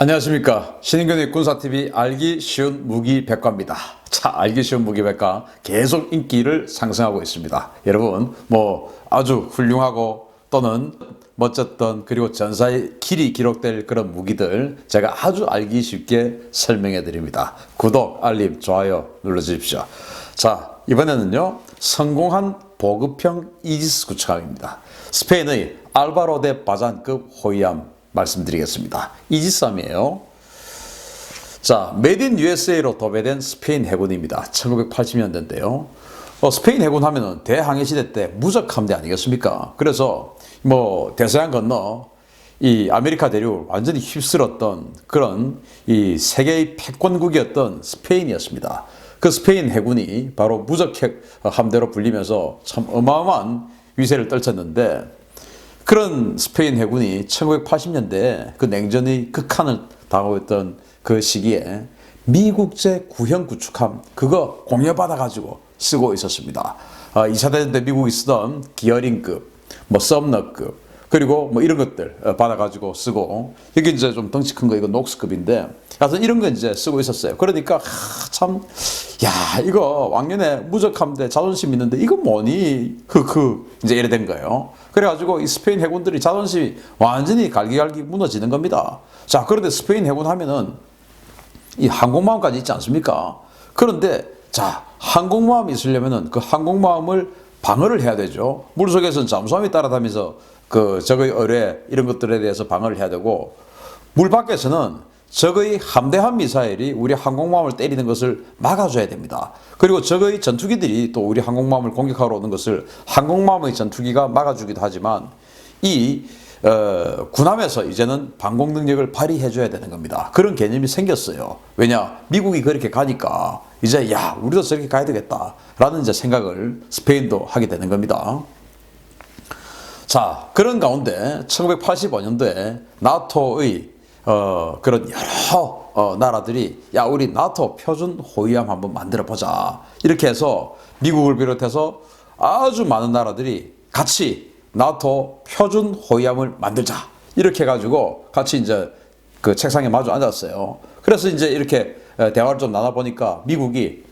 안녕하십니까. 신인근의 군사TV 알기 쉬운 무기백과입니다. 자, 알기 쉬운 무기백과 계속 인기를 상승하고 있습니다. 여러분, 아주 훌륭하고 또는 멋졌던 그리고 전사의 길이 기록될 그런 무기들 제가 아주 알기 쉽게 설명해 드립니다. 구독, 알림, 좋아요 눌러주십시오. 자, 이번에는요, 성공한 보급형 이지스 구축함입니다. 스페인의 알바로 데 바잔급 호위함 말씀드리겠습니다. 이지스함이에요. 자, 메이드 인 USA로 도배된 스페인 해군입니다. 1980년대인데요. 스페인 해군 하면은 대항해 시대 때 무적 함대 아니겠습니까? 그래서 대서양 건너 이 아메리카 대륙 완전히 휩쓸었던 그런 이 세계의 패권국이었던 스페인이었습니다. 그 스페인 해군이 바로 무적 함대로 불리면서 참 어마어마한 위세를 떨쳤는데, 그런 스페인 해군이 1980년대에 그 냉전의 극한을 당하고 있던 그 시기에 미국제 구형 구축함 그거 공여받아가지고 쓰고 있었습니다. 2차 대전 때 미국이 쓰던 기어링급, 썸너급, 그리고 이런 것들 받아가지고 쓰고, 여기 이제 좀 덩치 큰 거 이거 녹스급인데, 하여튼 이런 거 이제 쓰고 있었어요. 그러니까 참, 이거 왕년에 무적함대 자존심 있는데 이거 뭐니? 이제 이래 된 거예요. 그래가지고 이 스페인 해군들이 자존심이 완전히 갈기갈기 무너지는 겁니다. 자, 그런데 스페인 해군 하면은 이 항공모함까지 있지 않습니까? 그런데 자, 항공모함이 있으려면은 그 항공모함을 방어를 해야 되죠. 물속에서는 잠수함이 따라다니면서 적의 어뢰 이런 것들에 대해서 방어를 해야 되고, 물 밖에서는 적의 함대함 미사일이 우리 항공모함을 때리는 것을 막아줘야 됩니다. 그리고 적의 전투기들이 또 우리 항공모함을 공격하러 오는 것을 항공모함의 전투기가 막아주기도 하지만, 이 군함에서 이제는 방공 능력을 발휘해줘야 되는 겁니다. 그런 개념이 생겼어요. 왜냐? 미국이 그렇게 가니까 이제 우리도 저렇게 가야 되겠다라는 이제 생각을 스페인도 하게 되는 겁니다. 자, 그런 가운데 1985년도에 나토의 그런 여러 나라들이 우리 나토 표준 호위함 한번 만들어 보자, 이렇게 해서 미국을 비롯해서 아주 많은 나라들이 같이 나토 표준 호위함을 만들자, 이렇게 해가지고 같이 이제 그 책상에 마주 앉았어요. 그래서 이제 이렇게 대화를 좀 나눠보니까 미국이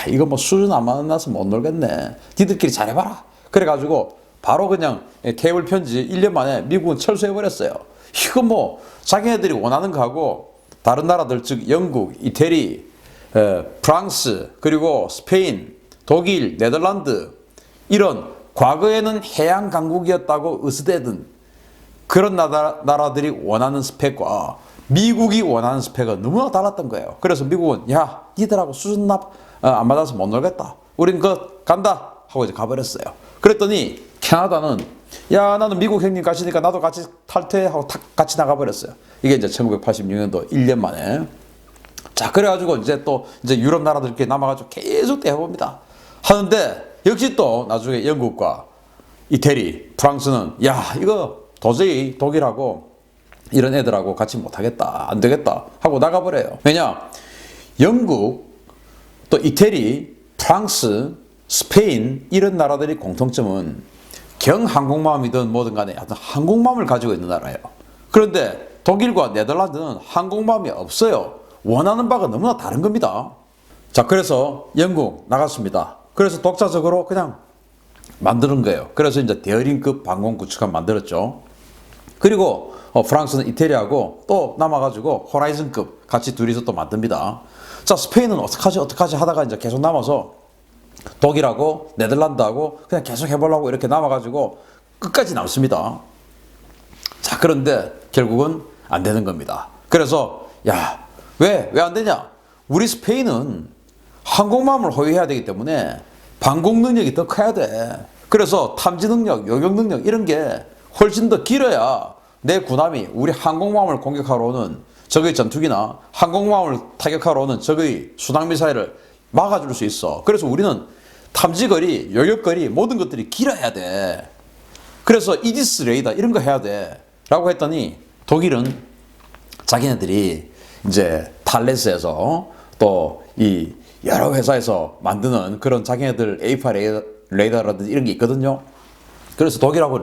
이거 수준 안 만나서 못 놀겠네, 니들끼리 잘해봐라, 그래가지고 바로 그냥 케이블 편지 1년 만에 미국은 철수해버렸어요. 이거 자기네들이 원하는 거 하고 다른 나라들, 즉 영국, 이태리, 프랑스, 그리고 스페인, 독일, 네덜란드, 이런 과거에는 해양 강국이었다고 으스대던 그런 나라들이 원하는 스펙과 미국이 원하는 스펙은 너무나 달랐던 거예요. 그래서 미국은 니들하고 수준 안 맞아서 못 놀겠다, 우린 간다 하고 이제 가버렸어요. 그랬더니 캐나다는 나는 미국 형님 가시니까 나도 같이 탈퇴하고 같이 나가버렸어요. 이게 이제 1986년도 1년 만에. 자, 그래가지고 이제 유럽 나라들 이렇게 남아가지고 계속 해봅니다. 하는데 역시 또 나중에 영국과 이태리, 프랑스는 이거 도저히 독일하고 이런 애들하고 같이 못하겠다, 안 되겠다 하고 나가버려요. 왜냐? 영국, 또 이태리, 프랑스, 스페인, 이런 나라들이 공통점은 경항공모함이든 뭐든 간에 하여튼 항공모함을 가지고 있는 나라예요. 그런데 독일과 네덜란드는 항공모함이 없어요. 원하는 바가 너무나 다른 겁니다. 자, 그래서 영국 나갔습니다. 그래서 독자적으로 그냥 만드는 거예요. 그래서 이제 데어링급 방공 구축함 만들었죠. 그리고 프랑스는 이태리하고 또 남아가지고 호라이즌급 같이 둘이서 또 만듭니다. 자, 스페인은 어떡하지 하다가 이제 계속 남아서 독일하고 네덜란드하고 그냥 계속 해보려고 이렇게 남아가지고 끝까지 남습니다. 자, 그런데 결국은 안 되는 겁니다. 그래서 왜 안 되냐? 우리 스페인은 항공모함을 호위해야 되기 때문에 방공 능력이 더 커야 돼. 그래서 탐지 능력, 요격 능력 이런 게 훨씬 더 길어야 내 군함이 우리 항공모함을 공격하러 오는 적의 전투기나 항공모함을 타격하러 오는 적의 순항미사일을 막아줄 수 있어. 그래서 우리는 탐지거리, 요격거리 모든 것들이 길어야 돼. 그래서 이지스 레이더 이런 거 해야 돼 라고 했더니 독일은 자기네들이 이제 탈레스에서 또 이 여러 회사에서 만드는 그런 자기네들 A8 레이더라든지 이런 게 있거든요. 그래서 독일하고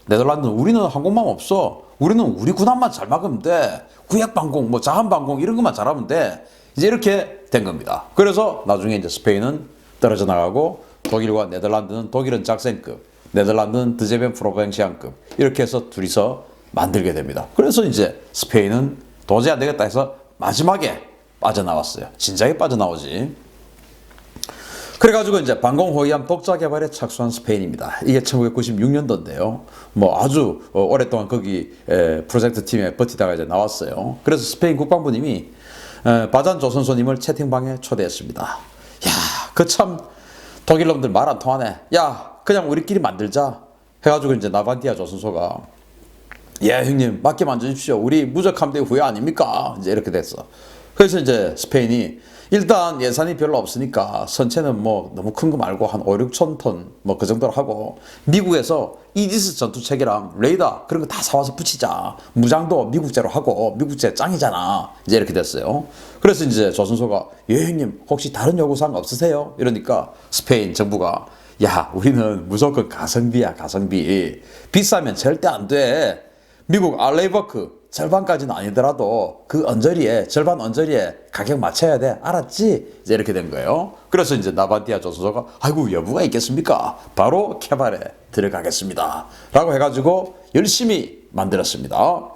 네덜란드는 우리는 항공모함 없어. 우리는 우리 군함만 잘 막으면 돼. 구획방공, 뭐 자한방공 이런 것만 잘하면 돼. 이제 이렇게 된 겁니다. 그래서 나중에 이제 스페인은 떨어져 나가고 독일과 네덜란드는 독일은 작센급, 네덜란드는 드제벤 프로벤시안급 이렇게 해서 둘이서 만들게 됩니다. 그래서 이제 스페인은 도저히 안 되겠다 해서 마지막에 빠져나왔어요. 진작에 빠져나오지. 그래가지고 이제 방공호위함 독자 개발에 착수한 스페인입니다. 이게 1996년도인데요. 뭐 아주 오랫동안 거기 프로젝트 팀에 버티다가 이제 나왔어요. 그래서 스페인 국방부님이 바잔 조선소님을 채팅방에 초대했습니다. 야, 그 참 독일 놈들 말 안 통하네. 야, 그냥 우리끼리 만들자. 해가지고 이제 나반티아 조선소가 예, 형님 맡기만 주십시오. 우리 무적 함대 후예 아닙니까? 이제 이렇게 됐어. 그래서 이제 스페인이 일단 예산이 별로 없으니까 선체는 뭐 너무 큰 거 말고 한 5, 6천 톤 뭐 그 정도로 하고 미국에서 이지스 전투체계랑 레이더 그런 거 다 사와서 붙이자. 무장도 미국제로 하고 미국제 짱이잖아. 이제 이렇게 됐어요. 그래서 이제 조선소가 예 형님 혹시 다른 요구사항 없으세요? 이러니까 스페인 정부가 야 우리는 무조건 가성비야 가성비. 비싸면 절대 안 돼. 미국 알레이버크 절반까지는 아니더라도 그 언저리에 절반 언저리에 가격 맞춰야 돼. 알았지? 이제 이렇게 된 거예요. 그래서 이제 나반티아 조선소가 아이고 여부가 있겠습니까? 바로 개발에 들어가겠습니다. 라고 해가지고 열심히 만들었습니다.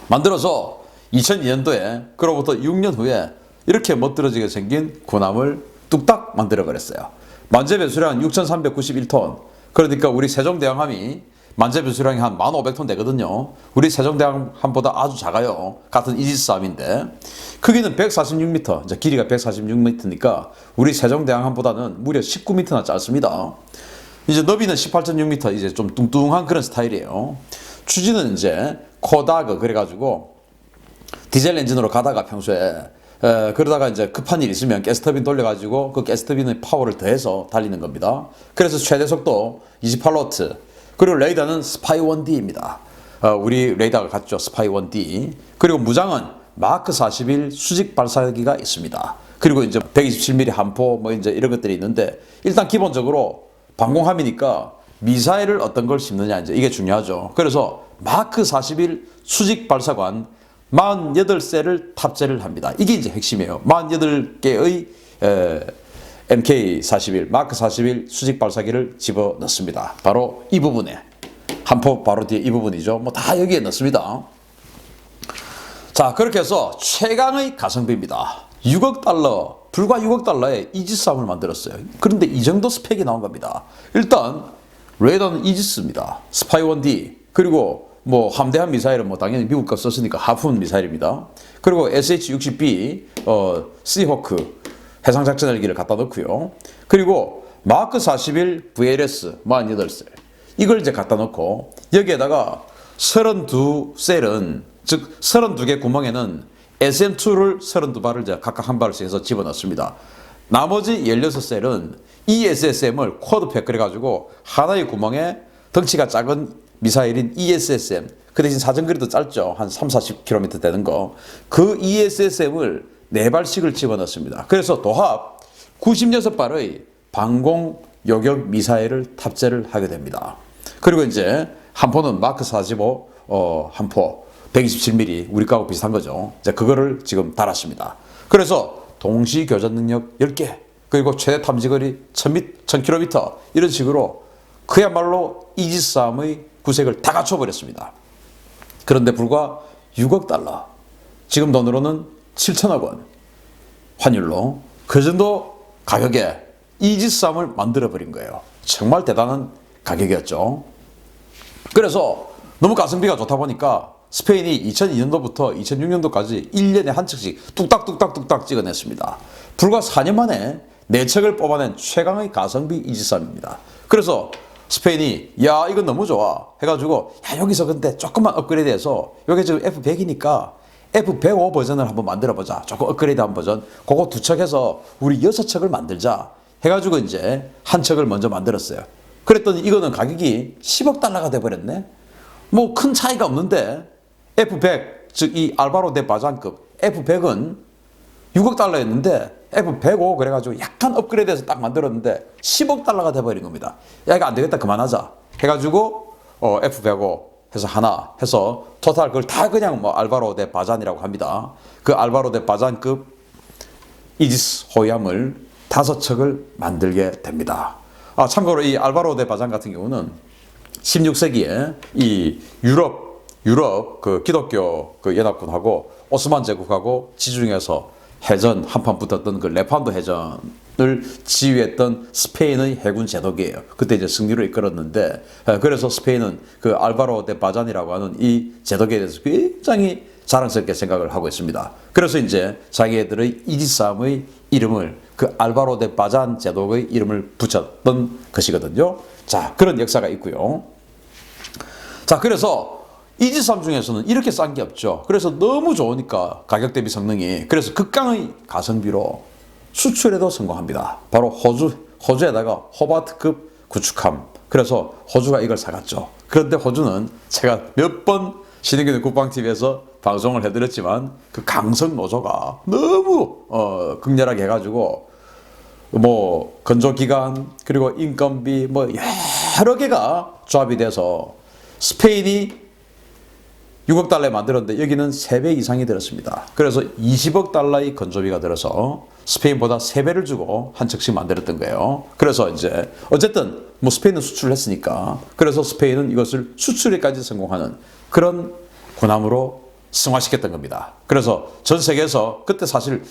만들어서 2002년도에 그로부터 6년 후에 이렇게 멋들어지게 생긴 군함을 뚝딱 만들어 버렸어요. 만재 배수량 6,391톤. 그러니까 우리 세종대왕함이 만재 배수량이 한 1,500톤 되거든요. 우리 세종대왕함보다 아주 작아요. 같은 이지스함인데 크기는 146m, 이제 길이가 146m니까 우리 세종대왕함보다는 무려 19m나 짧습니다. 이제 너비는 18.6m, 이제 좀 뚱뚱한 그런 스타일이에요. 추진은 이제 코다그 그래가지고 디젤 엔진으로 가다가 평소에 그러다가 이제 급한 일 있으면 가스터빈 돌려가지고 그 가스터빈의 파워를 더해서 달리는 겁니다. 그래서 최대 속도 28노트. 그리고 레이더는 스파이 1D입니다. 우리 레이더가 같죠. 스파이 1D. 그리고 무장은 마크 41 수직 발사기가 있습니다. 그리고 이제 127mm 함포 뭐 이제 이런 것들이 있는데 일단 기본적으로 방공함이니까 미사일을 어떤 걸 씹느냐 이제 이게 중요하죠. 그래서 마크 41 수직 발사관 48셀을 탑재를 합니다. 이게 이제 핵심이에요. 48개의 MK41, 마크 41 수직 발사기를 집어넣습니다. 바로 이 부분에 함포 바로 뒤에 이 부분이죠. 뭐 다 여기에 넣습니다. 자, 그렇게 해서 최강의 가성비입니다. 6억 달러, 불과 6억 달러에 이지스함을 만들었어요. 그런데 이 정도 스펙이 나온 겁니다. 일단 레이더는 이지스입니다. 스파이 1D 그리고 뭐 함대한 미사일은 뭐 당연히 미국 거 썼으니까 하푼 미사일입니다. 그리고 SH-60B 시호크 해상작전 헬기를 갖다 넣고요. 그리고 마크 41 VLS 48셀 이걸 이제 갖다 넣고 여기에다가 32셀은 즉 32개 구멍에는 SM2를 32발을 이제 각각 한 발씩 해서 집어넣습니다. 나머지 16셀은 ESSM을 쿼드팩 그래가지고 하나의 구멍에 덩치가 작은 미사일인 ESSM 그 대신 사정거리도 짧죠. 한 30-40km 되는 거. 그 ESSM을 4발씩을 집어넣습니다. 그래서 도합 96발의 방공 요격 미사일을 탑재를 하게 됩니다. 그리고 이제 함포는 마크 45 함포 127mm 우리 거하고 비슷한 거죠. 이제 그거를 지금 달았습니다. 그래서 동시 교전 능력 10개 그리고 최대 탐지거리 1000km 이런 식으로 그야말로 이지스함의 구색을 다 갖춰버렸습니다. 그런데 불과 6억 달러 지금 돈으로는 7천억 원 환율로 그 정도 가격에 이지스함을 만들어버린 거예요. 정말 대단한 가격이었죠. 그래서 너무 가성비가 좋다 보니까 스페인이 2002년도부터 2006년도까지 1년에 한 척씩 뚝딱뚝딱뚝딱 찍어냈습니다. 불과 4년 만에 4척을 뽑아낸 최강의 가성비 이지스함입니다. 그래서 스페인이 야 이건 너무 좋아 해가지고 야 여기서 근데 조금만 업그레이드해서 여기 지금 F100이니까 F105 버전을 한번 만들어보자. 조금 업그레이드한 버전. 그거 2척 해서 우리 6척을 만들자. 해가지고 이제 한 척을 먼저 만들었어요. 그랬더니 이거는 가격이 10억 달러가 돼버렸네. 뭐 큰 차이가 없는데 F100, 즉 이 알바로 데 바잔급 F100은 6억 달러였는데 F105 그래가지고 약간 업그레이드해서 딱 만들었는데 10억 달러가 돼버린 겁니다. 야 이거 안 되겠다 그만하자. 해가지고 F105 해서 하나 해서 토탈 그걸 다 그냥 뭐 알바로 대 바잔이라고 합니다. 그 알바로 대 바잔급 이지스 호위함을 5척을 만들게 됩니다. 참고로 이 알바로 대 바잔 같은 경우는 16세기에 이 유럽 그 기독교 그 연합군하고 오스만 제국하고 지중해에서 해전 한판 붙었던 그 레판도 해전을 지휘했던 스페인의 해군 제독이에요. 그때 이제 승리로 이끌었는데, 그래서 스페인은 그 알바로 데 바잔이라고 하는 이 제독에 대해서 굉장히 자랑스럽게 생각을 하고 있습니다. 그래서 이제 자기네들의 이지스함의 이름을 그 알바로 데 바잔 제독의 이름을 붙였던 것이거든요. 자, 그런 역사가 있고요. 자, 그래서 이지스함 중에서는 이렇게 싼 게 없죠. 그래서 너무 좋으니까 가격 대비 성능이, 그래서 극강의 가성비로 수출에도 성공합니다. 바로 호주에다가 호바트급 구축함. 그래서 호주가 이걸 사갔죠. 그런데 호주는 제가 몇 번 신인균의 국방TV에서 방송을 해드렸지만 그 강성 노조가 너무 극렬하게 해가지고 뭐 건조기간 그리고 인건비 뭐 여러 개가 조합이 돼서 스페인이 6억 달러에 만들었는데 여기는 3배 이상이 들었습니다. 그래서 20억 달러의 건조비가 들어서 스페인보다 3배를 주고 한 척씩 만들었던 거예요. 그래서 이제 어쨌든 뭐 스페인은 수출을 했으니까, 그래서 스페인은 이것을 수출에까지 성공하는 그런 군함으로 승화시켰던 겁니다. 그래서 전 세계에서 그때 사실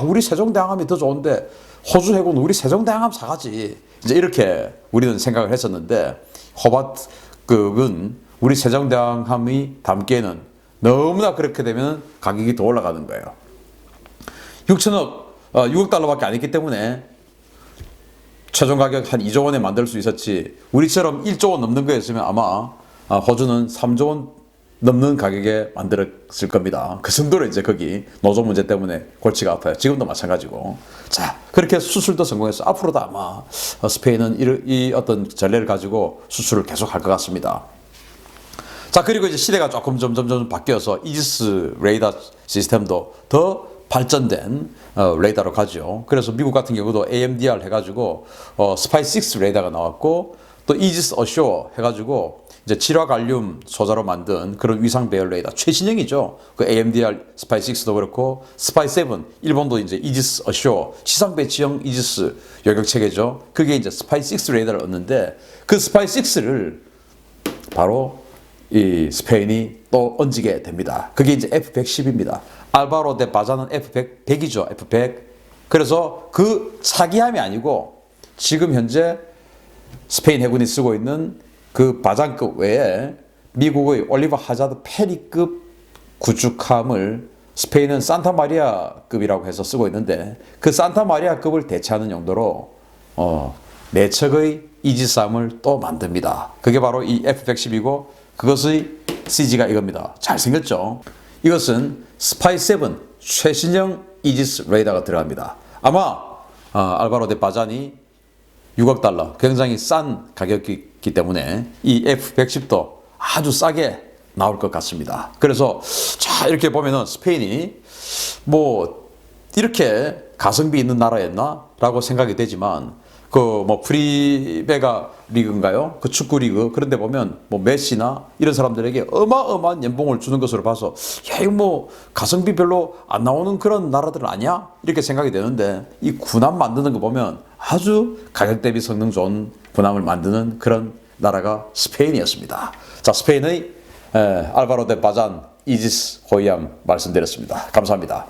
우리 세종대왕함이 더 좋은데 호주 해군 우리 세종대왕함 사가지, 이제 이렇게 우리는 생각을 했었는데, 호바트급은 우리 세종대왕함이 담기에는 너무나 그렇게 되면 가격이 더 올라가는 거예요. 6억 달러밖에 안 했기 때문에 최종 가격 한 2조 원에 만들 수 있었지, 우리처럼 1조 원 넘는 거였으면 아마 호주는 3조 원 넘는 가격에 만들었을 겁니다. 그 정도로 이제 거기 노조 문제 때문에 골치가 아파요. 지금도 마찬가지고. 자, 그렇게 수출도 성공해서 앞으로도 아마 스페인은 이 어떤 전례를 가지고 수출을 계속 할 것 같습니다. 자, 그리고 이제 시대가 점점 바뀌어서 이지스 레이더 시스템도 더 발전된 레이더로 가죠. 그래서 미국 같은 경우도 AMDR 해가지고 스파이6 레이더가 나왔고, 또 이지스 어쇼어 해가지고 이제 질화갈륨 소자로 만든 그런 위상 배열 레이더 최신형이죠. 그 AMDR 스파이6도 그렇고 스파이7 일본도 이제 이지스 어쇼어 시상 배치형 이지스 요격 체계죠. 그게 이제 스파이6 레이더를 얻는데, 그 스파이6를 바로 이 스페인이 또 얹게 됩니다. 그게 이제 F-110입니다. 알바로 데 바자는 F-100이죠. F-100. 그래서 그 차기함이 아니고 지금 현재 스페인 해군이 쓰고 있는 그 바잔급 외에 미국의 올리버 하자드 페리급 구축함을 스페인은 산타마리아급이라고 해서 쓰고 있는데, 그 산타마리아급을 대체하는 용도로 4척의 이지스함을 또 만듭니다. 그게 바로 이 F-110이고, 그것의 CG가 이겁니다. 잘생겼죠? 이것은 스파이7 최신형 이지스 레이더가 들어갑니다. 아마 알바로 데 바잔이 6억 달러, 굉장히 싼 가격이기 때문에 이 F-110도 아주 싸게 나올 것 같습니다. 그래서 자, 이렇게 보면은 스페인이 뭐 이렇게 가성비 있는 나라였나? 라고 생각이 되지만, 그 뭐 프리베가 리그인가요? 그 축구 리그, 그런데 보면 뭐 메시나 이런 사람들에게 어마어마한 연봉을 주는 것으로 봐서 이거 뭐 가성비 별로 안 나오는 그런 나라들 아니야? 이렇게 생각이 되는데, 이 군함 만드는 거 보면 아주 가격 대비 성능 좋은 군함을 만드는 그런 나라가 스페인이었습니다. 자, 스페인의 알바로 데 바잔 이지스 호위함 말씀드렸습니다. 감사합니다.